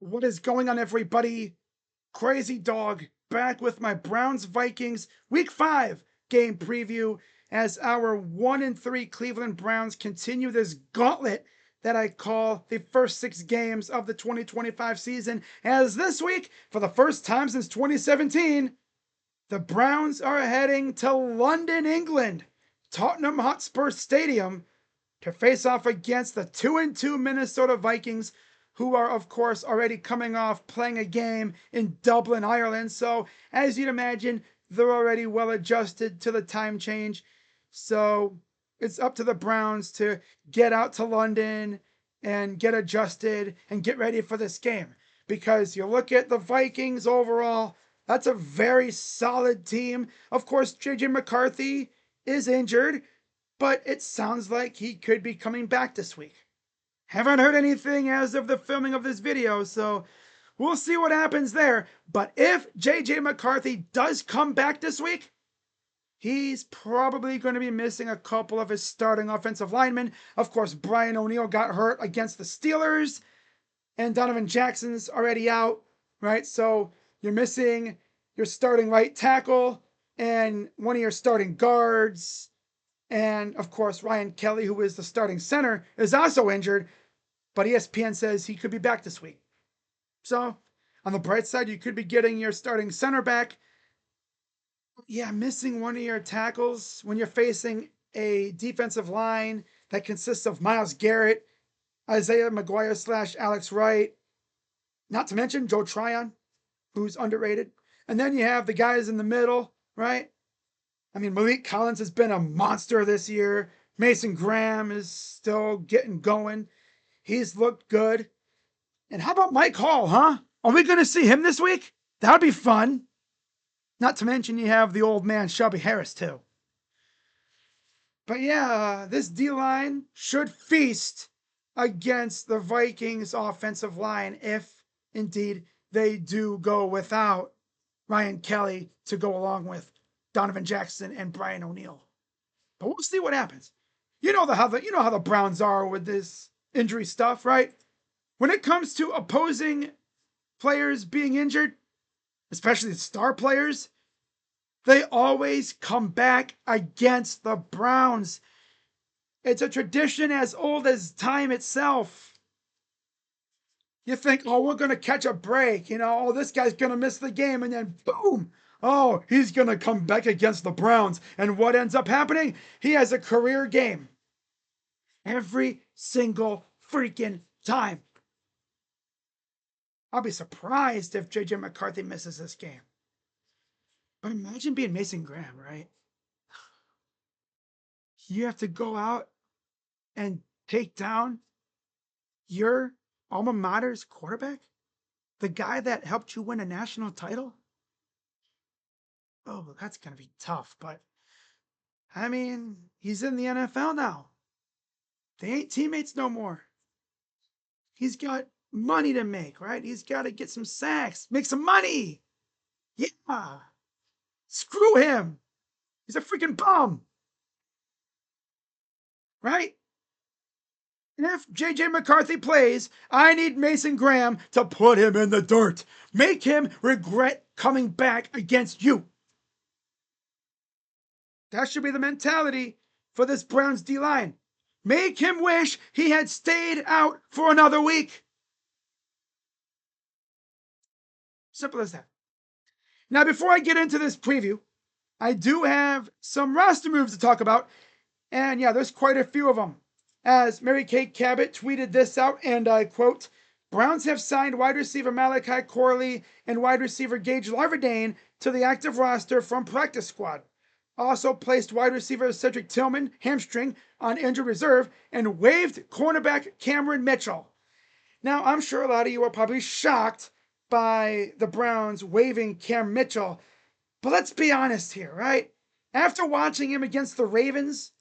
What is going on, everybody? Crazy Dog back with my Browns Vikings Week 5 game preview as our 1-3 Cleveland Browns continue this gauntlet that I call the first 6 games of the 2025 season. As this week, for the first time since 2017, the Browns are heading to London, England, Tottenham Hotspur Stadium, to face off against the 2-2 Minnesota Vikings, who are, of course, already coming off playing a game in Dublin, Ireland. So, as you'd imagine, they're already well adjusted to the time change. So, it's up to the Browns to get out to London and get adjusted and get ready for this game. Because you look at the Vikings overall, that's a very solid team. Of course, JJ McCarthy is injured, but it sounds like he could be coming back this week. Haven't heard anything as of the filming of this video, so we'll see what happens there. But if JJ McCarthy does come back this week, he's probably going to be missing a couple of his starting offensive linemen. Of course, Brian O'Neill got hurt against the Steelers, and Donovan Jackson's already out, right? So you're missing your starting right tackle and one of your starting guards. And of course, Ryan Kelly, who is the starting center, is also injured, but ESPN says he could be back this week. So, on the bright side, you could be getting your starting center back. Yeah, missing one of your tackles when you're facing a defensive line that consists of Myles Garrett, Isaiah McGuire / Alex Wright, not to mention Joe Tryon, who's underrated. And then you have the guys in the middle, right? I mean, Malik Collins has been a monster this year. Mason Graham is still getting going. He's looked good. And how about Mike Hall, huh? Are we going to see him this week? That'd be fun. Not to mention you have the old man Shelby Harris, too. But yeah, this D-line should feast against the Vikings offensive line if, indeed, they do go without Ryan Kelly to go along with Donovan Jackson and Brian O'Neill. But we'll see what happens. You know how the Browns are with this injury stuff, right? When it comes to opposing players being injured, especially star players, they always come back against the Browns. It's a tradition as old as time itself. You think, oh, we're going to catch a break. Oh, this guy's going to miss the game. And then boom, oh, he's going to come back against the Browns. And what ends up happening? He has a career game every single freaking time. I'll be surprised if JJ McCarthy misses this game. But imagine being Mason Graham, right? You have to go out and take down your alma mater's quarterback, the guy that helped you win a national title. Oh, that's going to be tough. But I mean, he's in the NFL now. They ain't teammates no more. He's got money to make, right? He's got to get some sacks, make some money. Yeah. Screw him. He's a freaking bum. Right? And if JJ McCarthy plays, I need Mason Graham to put him in the dirt. Make him regret coming back against you. That should be the mentality for this Browns D-line. Make him wish he had stayed out for another week. Simple as that. Now, before I get into this preview, I do have some roster moves to talk about. And yeah, there's quite a few of them. As Mary Kate Cabot tweeted this out, and I quote, Browns have signed wide receiver Malachi Corley and wide receiver Gage Larvadain to the active roster from practice squad. Also placed wide receiver Cedric Tillman, hamstring, on injured reserve, and waived cornerback Cameron Mitchell. Now, I'm sure a lot of you are probably shocked by the Browns waiving Cam Mitchell, but let's be honest here, right? After watching him against the Ravens,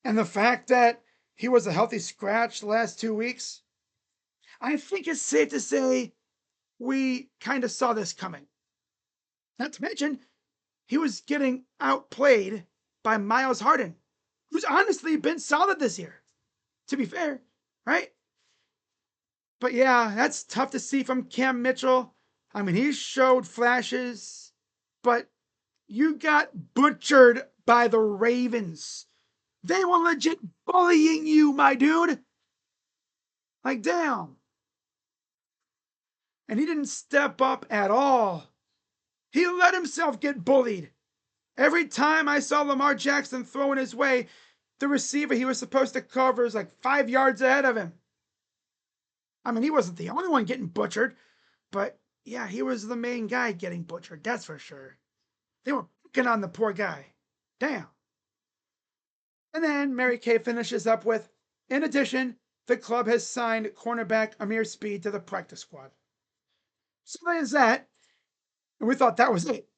and the fact that he was a healthy scratch the last 2 weeks, I think it's safe to say we kind of saw this coming. Not to mention, he was getting outplayed by Miles Harden, who's honestly been solid this year, to be fair, right? But yeah, that's tough to see from Cam Mitchell. I mean, he showed flashes, but you got butchered by the Ravens. They were legit bullying you, my dude. Like, damn. And he didn't step up at all. He let himself get bullied. Every time I saw Lamar Jackson throwing his way, the receiver he was supposed to cover is like 5 yards ahead of him. I mean, he wasn't the only one getting butchered, but yeah, he was the main guy getting butchered, that's for sure. They were picking on the poor guy. Damn. And then Mary Kay finishes up with, in addition, the club has signed cornerback Amir Speed to the practice squad. So there's that. And we thought that was it.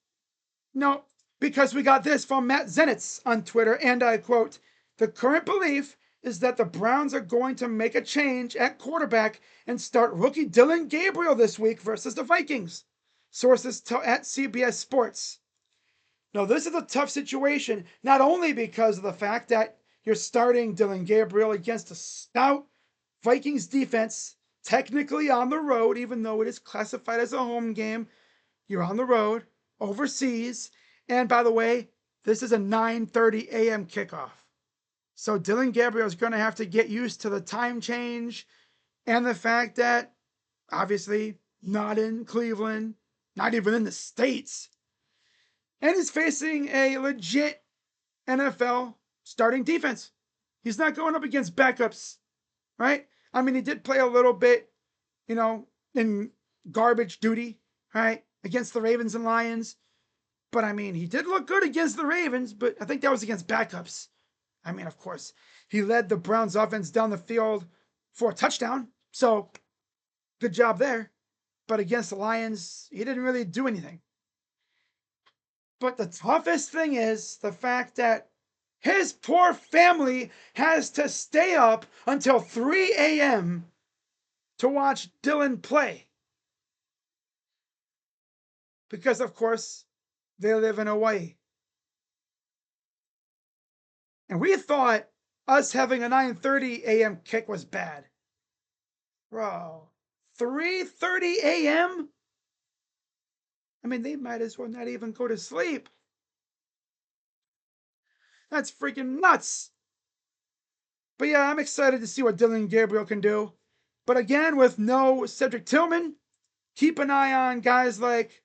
No, because we got this from Matt Zenitz on Twitter, and I quote, the current belief is that the Browns are going to make a change at quarterback and start rookie Dillon Gabriel this week versus the Vikings. Sources tell at CBS Sports. Now, this is a tough situation, not only because of the fact that you're starting Dillon Gabriel against a stout Vikings defense, technically on the road, even though it is classified as a home game. You're on the road, overseas, and by the way, this is a 9:30 a.m. kickoff. So Dillon Gabriel is going to have to get used to the time change and the fact that, obviously, not in Cleveland, not even in the States, and he's facing a legit NFL starting defense. He's not going up against backups, right? I mean, he did play a little bit, in garbage duty, right, against the Ravens and Lions. But I mean, he did look good against the Ravens, but I think that was against backups. I mean, of course, he led the Browns offense down the field for a touchdown. So good job there. But against the Lions, he didn't really do anything. But the toughest thing is the fact that his poor family has to stay up until 3 a.m. to watch Dillon play. Because, of course, they live in Hawaii. And we thought us having a 9:30 a.m. kick was bad. Bro, 3:30 a.m.? I mean, they might as well not even go to sleep. That's freaking nuts. But yeah, I'm excited to see what Dillon Gabriel can do. But again, with no Cedric Tillman, keep an eye on guys like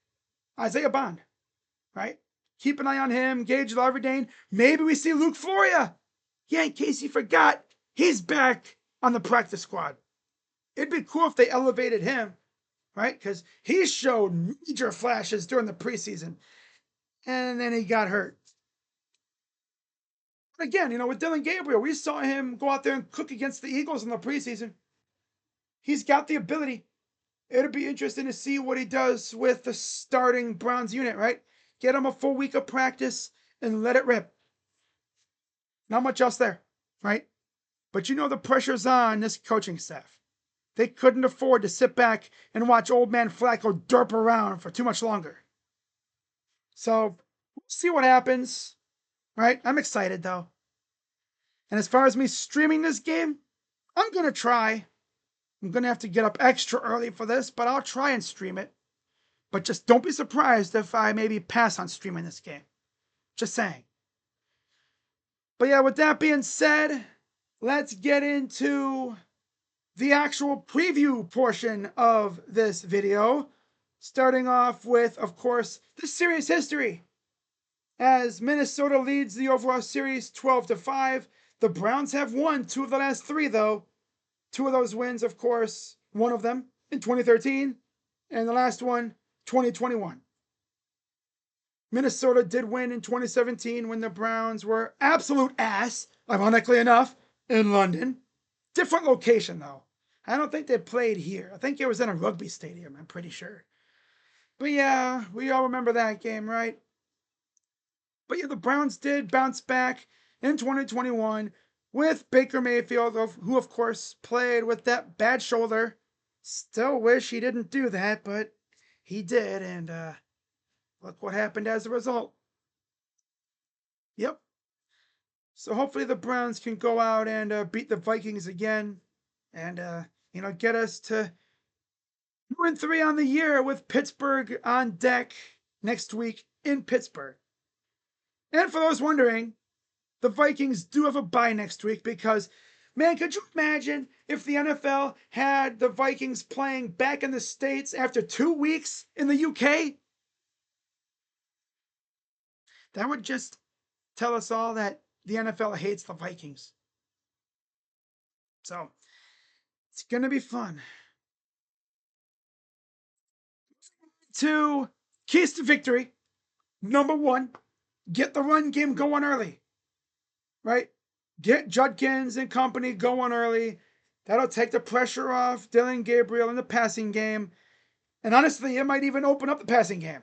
Isaiah Bond, right? Keep an eye on him, Gage Larverdane. Maybe we see Luke Floria. Yeah, in case you forgot, he's back on the practice squad. It'd be cool if they elevated him, right? Because he showed major flashes during the preseason, and then he got hurt. But again, with Dillon Gabriel, we saw him go out there and cook against the Eagles in the preseason. He's got the ability. It'll be interesting to see what he does with the starting Browns unit, right? Get him a full week of practice and let it rip. Not much else there, right? But the pressure's on this coaching staff. They couldn't afford to sit back and watch old man Flacco derp around for too much longer. So, we'll see what happens, right? I'm excited, though. And as far as me streaming this game, I'm going to try. I'm going to have to get up extra early for this, but I'll try and stream it. But just don't be surprised if I maybe pass on streaming this game. Just saying. But yeah, with that being said, let's get into the actual preview portion of this video. Starting off with, of course, the series history. As Minnesota leads the overall series 12-5, the Browns have won 2 of the last 3, though. 2 of those wins, of course, one of them in 2013, and the last one, 2021. Minnesota did win in 2017 when the Browns were absolute ass, ironically enough, in London. Different location, though. I don't think they played here. I think it was in a rugby stadium, I'm pretty sure. But yeah, we all remember that game, right? But yeah, the Browns did bounce back in 2021 with Baker Mayfield, who of course played with that bad shoulder. Still wish he didn't do that, but he did, and look what happened as a result. Yep. So hopefully the Browns can go out and beat the Vikings again, and get us to 2-3 on the year with Pittsburgh on deck next week in Pittsburgh. And for those wondering, the Vikings do have a bye next week because, man, could you imagine if the NFL had the Vikings playing back in the States after 2 weeks in the UK? That would just tell us all that the NFL hates the Vikings. So it's going to be fun. To keys to victory. Number one, get the run game going early. Right? Get Judkins and company going early. That'll take the pressure off Dillon Gabriel in the passing game. And honestly, it might even open up the passing game.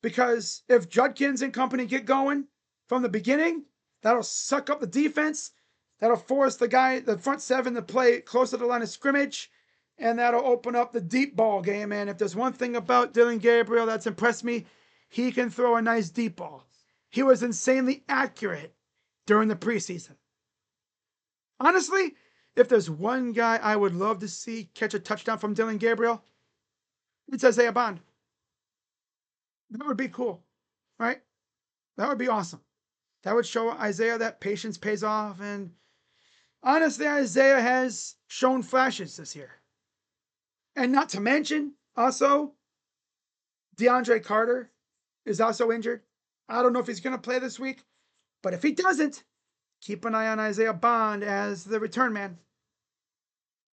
Because if Judkins and company get going from the beginning, that'll suck up the defense. That'll force the front seven to play closer to the line of scrimmage. And that'll open up the deep ball game. And if there's one thing about Dillon Gabriel that's impressed me, he can throw a nice deep ball. He was insanely accurate during the preseason. Honestly, if there's one guy I would love to see catch a touchdown from Dillon Gabriel, it's Isaiah Bond. That would be cool, right? That would be awesome. That would show Isaiah that patience pays off. And honestly, Isaiah has shown flashes this year. And not to mention, also, DeAndre Carter is also injured. I don't know if he's going to play this week, but if he doesn't, keep an eye on Isaiah Bond as the return man.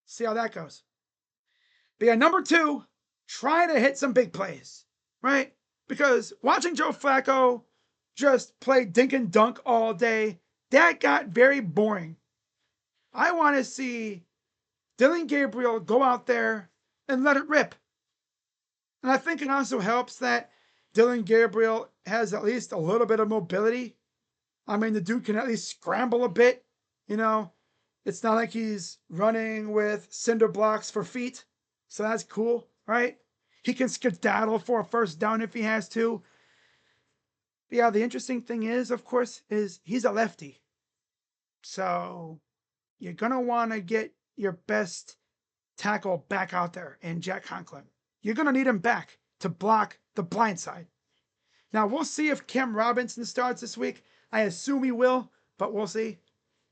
See how that goes. But yeah, number two, try to hit some big plays, right? Because watching Joe Flacco just play dink and dunk all day, that got very boring. I want to see Dillon Gabriel go out there and let it rip. And I think it also helps that Dillon Gabriel has at least a little bit of mobility. I mean, the dude can at least scramble a bit. It's not like he's running with cinder blocks for feet. So that's cool, right? He can skedaddle for a first down if he has to. But yeah, the interesting thing is, of course, is he's a lefty. So you're going to want to get your best tackle back out there in Jack Conklin. You're going to need him back to block the blind side. Now, we'll see if Cam Robinson starts this week. I assume he will, but we'll see.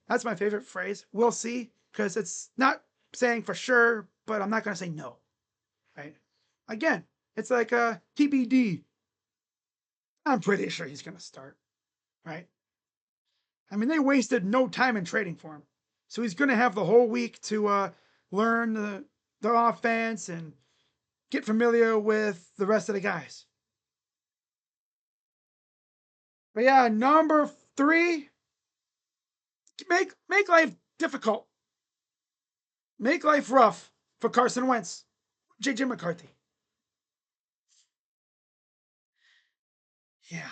That's my favorite phrase. We'll see, because it's not saying for sure, but I'm not going to say no. Right? Again, it's like a TBD. I'm pretty sure he's going to start. Right? I mean, they wasted no time in trading for him. So he's going to have the whole week to learn the offense and get familiar with the rest of the guys. But yeah, number three, make life difficult. Make life rough for Carson Wentz, JJ McCarthy. Yeah.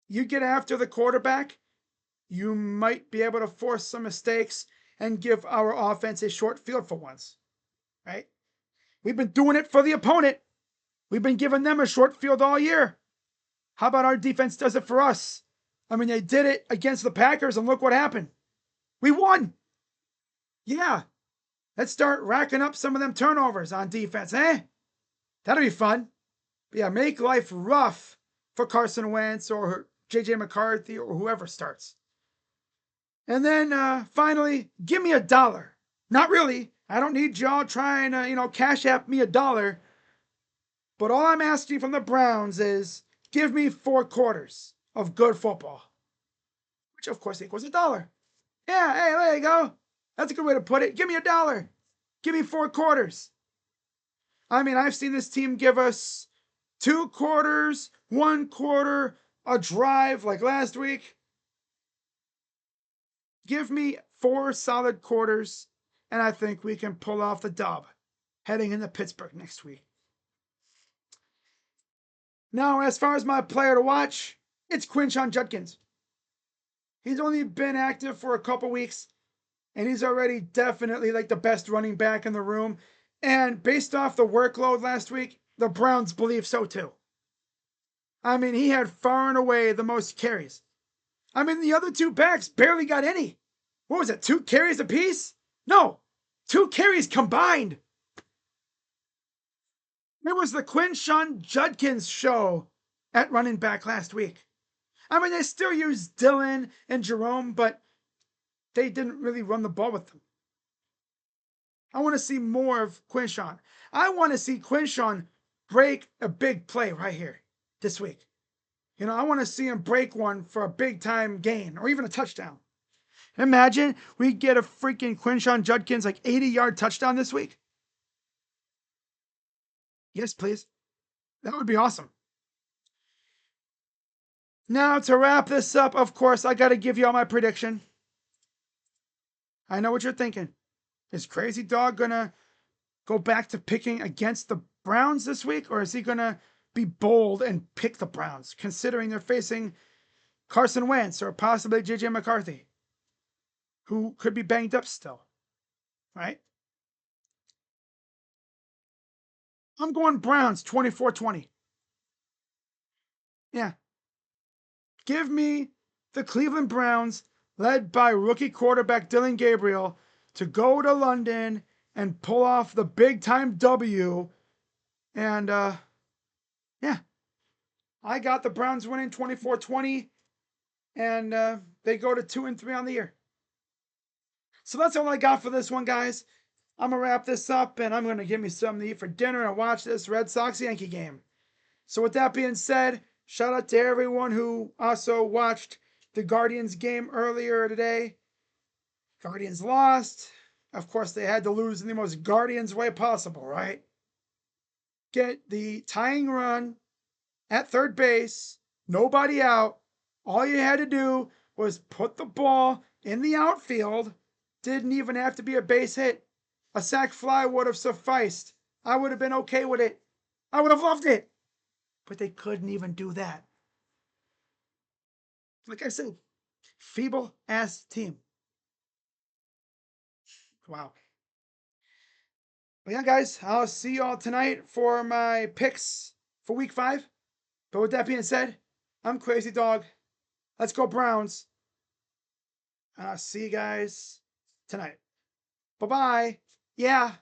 You get after the quarterback, you might be able to force some mistakes and give our offense a short field for once. Right? We've been doing it for the opponent. We've been giving them a short field all year. How about our defense does it for us? I mean, they did it against the Packers, and look what happened. We won. Yeah. Let's start racking up some of them turnovers on defense, eh? That'll be fun. But yeah, make life rough for Carson Wentz or JJ McCarthy or whoever starts. And then finally, give me $1. Not really. I don't need y'all trying to, cash app me $1. But all I'm asking from the Browns is give me 4 quarters of good football. Which, of course, equals $1. Yeah, hey, there you go. That's a good way to put it. Give me $1. Give me 4 quarters. I mean, I've seen this team give us 2 quarters, 1 quarter, a drive like last week. Give me 4 solid quarters, and I think we can pull off the dub heading into Pittsburgh next week. Now, as far as my player to watch, it's Quinshon Judkins. He's only been active for a couple weeks, and he's already definitely like the best running back in the room. And based off the workload last week, the Browns believe so too. I mean, he had far and away the most carries. I mean, the other 2 backs barely got any. What was it, 2 carries apiece? No, 2 carries combined. It was the Quinshon Judkins show at running back last week. I mean, they still use Dillon and Jerome, but they didn't really run the ball with them. I want to see more of Quinshon. I want to see Quinshon break a big play right here this week. You know, I want to see him break one for a big time gain or even a touchdown. Imagine we get a freaking Quinshon Judkins like 80-yard touchdown this week. Yes, please. That would be awesome. Now, to wrap this up, of course, I got to give you all my prediction. I know what you're thinking. Is Crazy Dog going to go back to picking against the Browns this week, or is he going to be bold and pick the Browns, considering they're facing Carson Wentz or possibly JJ McCarthy, who could be banged up still, right? I'm going Browns 24-20. Yeah. Give me the Cleveland Browns, led by rookie quarterback Dillon Gabriel, to go to London and pull off the big time W. And yeah, I got the Browns winning 24-20, and they go to 2-3 on the year. So that's all I got for this one, guys. I'm gonna wrap this up, and I'm gonna give me something to eat for dinner and watch this Red Sox Yankee game. So with that being said, shout out to everyone who also watched the Guardians game earlier today. Guardians lost. Of course, they had to lose in the most Guardians way possible, right? Get the tying run at third base, nobody out. All you had to do was put the ball in the outfield. Didn't even have to be a base hit. A sac fly would have sufficed. I would have been okay with it. I would have loved it. But they couldn't even do that. Like I said, feeble ass team. Wow. But yeah, guys, I'll see y'all tonight for my picks for week 5. But with that being said, I'm Crazy Dog. Let's go Browns. And I'll see you guys tonight. Bye-bye. Yeah.